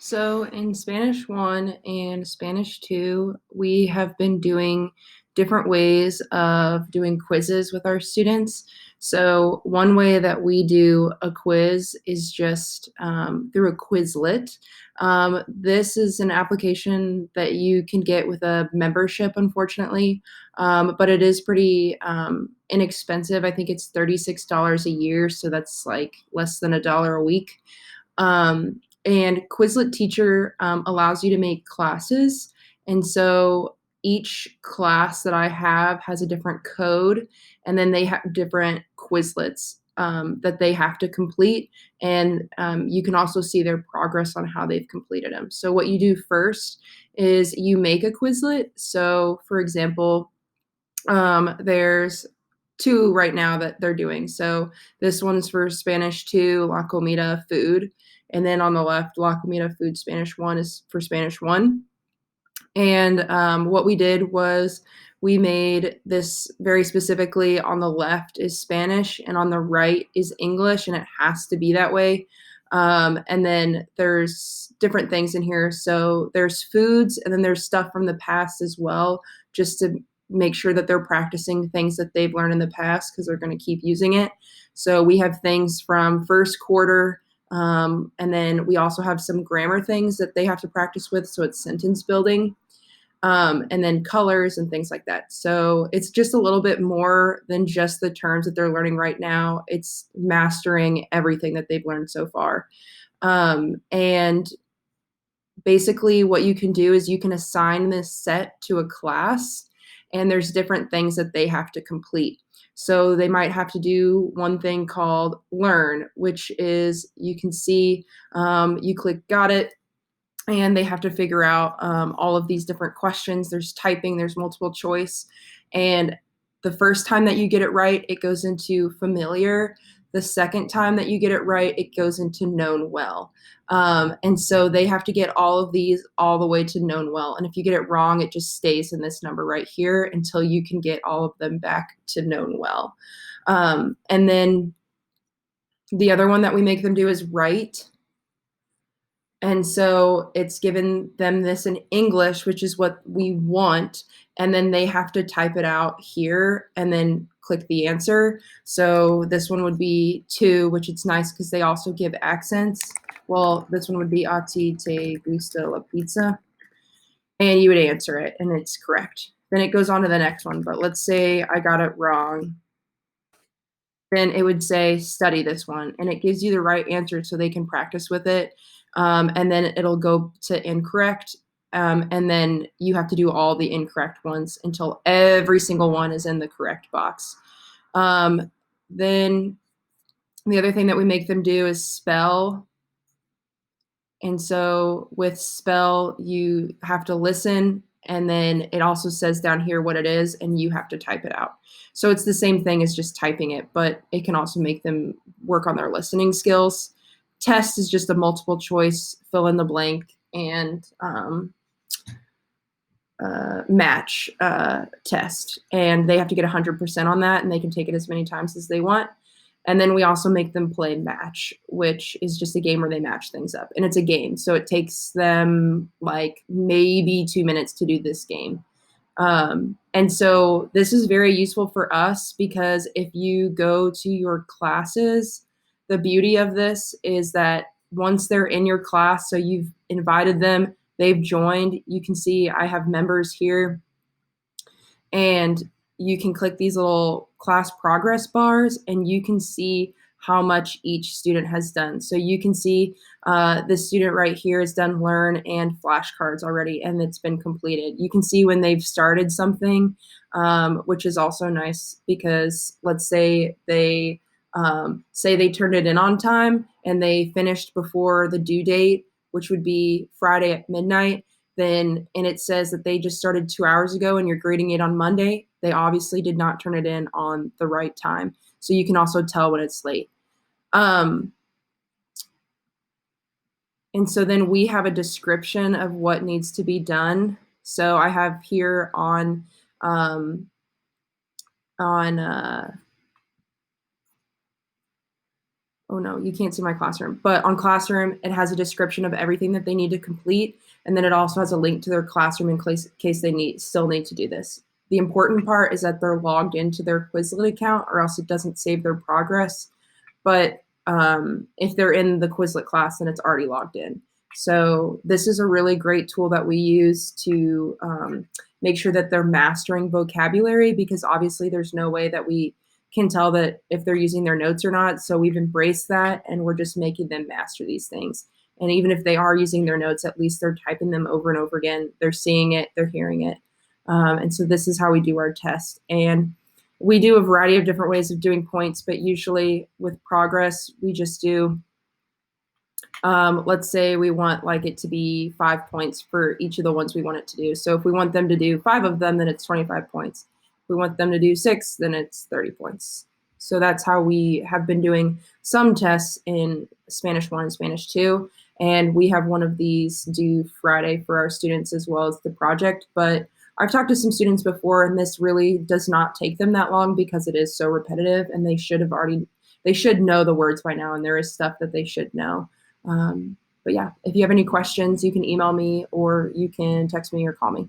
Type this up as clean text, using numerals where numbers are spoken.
So in Spanish 1 and Spanish 2, we have been doing different ways of doing quizzes with our students. So one way that we do a quiz is just through a Quizlet. This is an application that you can get with a membership, unfortunately, but it is pretty inexpensive. I think it's $36 a year, so that's like less than $1 a week. And Quizlet Teacher allows you to make classes. And so each class that I have has a different code, and then they have different Quizlets that they have to complete. And you can also see their progress on how they've completed them. So, what you do first is you make a Quizlet. So, for example, there's two right now that they're doing. So this one's for Spanish 2, La Comida, food. And then on the left, La Comida, food, Spanish 1 is for Spanish 1. And what we did was we made this very specifically. On the left is Spanish and on the right is English, and it has to be that way. And then there's different things in here. So there's foods, and then there's stuff from the past as well, just to make sure that they're practicing things that they've learned in the past because they're going to keep using it. So we have things from first quarter, and then we also have some grammar things that they have to practice with. So it's sentence building, and then colors and things like that. So it's just a little bit more than just the terms that they're learning right now. It's mastering everything that they've learned so far. And basically what you can do is you can assign this set to a class, and there's different things that they have to complete. So they might have to do one thing called learn, which is you can see, you click got it, and they have to figure out all of these different questions. There's typing, there's multiple choice. And the first time that you get it right, it goes into familiar. The second time that you get it right, it goes into known well. And so they have to get all of these all the way to known well. And if you get it wrong, it just stays in this number right here until you can get all of them back to known well. And then the other one that we make them do is write. And so it's given them this in English, which is what we want. And then they have to type it out here and then click the answer. So this one would be two, which it's nice because they also give accents. Well, this one would be a ti te gusta la pizza. And you would answer it, and it's correct. Then it goes on to the next one. But let's say I got it wrong. Then it would say study this one, and it gives you the right answer so they can practice with it. And then it'll go to incorrect, and then you have to do all the incorrect ones until every single one is in the correct box. Then the other thing that we make them do is spell. And so with spell, you have to listen, and then it also says down here what it is, and you have to type it out. So it's the same thing as just typing it, but it can also make them work on their listening skills. Test is just a multiple choice, fill in the blank, and match test. And they have to get 100% on that, and they can take it as many times as they want. And then we also make them play match, which is just a game where they match things up. And it's a game, so it takes them like maybe 2 minutes to do this game. And so this is very useful for us because if you go to your classes, the beauty of this is that once they're in your class, so you've invited them, they've joined, you can see I have members here, and you can click these little class progress bars, and you can see how much each student has done. So you can see this student right here has done learn and flashcards already, and it's been completed. You can see when they've started something, which is also nice because let's say they turned it in on time and they finished before the due date, which would be Friday at midnight. And it says that they just started 2 hours ago and you're grading it on Monday, they obviously did not turn it in on the right time. So you can also tell when it's late. And so then we have a description of what needs to be done. So I have here on Oh no, you can't see my classroom. But on Classroom, it has a description of everything that they need to complete, and then it also has a link to their classroom in case they still need to do this. The important part is that they're logged into their Quizlet account, or else it doesn't save their progress. But if they're in the Quizlet class, then it's already logged in. So this is a really great tool that we use to make sure that they're mastering vocabulary, because obviously there's no way that we can tell that if they're using their notes or not. So we've embraced that, and we're just making them master these things. And even if they are using their notes, at least they're typing them over and over again. They're seeing it, they're hearing it. And so this is how we do our test. And we do a variety of different ways of doing points, but usually with progress, we just do, let's say we want like it to be 5 points for each of the ones we want it to do. So if we want them to do 5 of them, then it's 25 points. If we want them to do 6, then it's 30 points. So that's how we have been doing some tests in Spanish 1 and Spanish 2. And we have one of these due Friday for our students as well as the project. But I've talked to some students before, and this really does not take them that long because it is so repetitive, and they should know the words by now, and there is stuff that they should know. But yeah, if you have any questions, you can email me or you can text me or call me.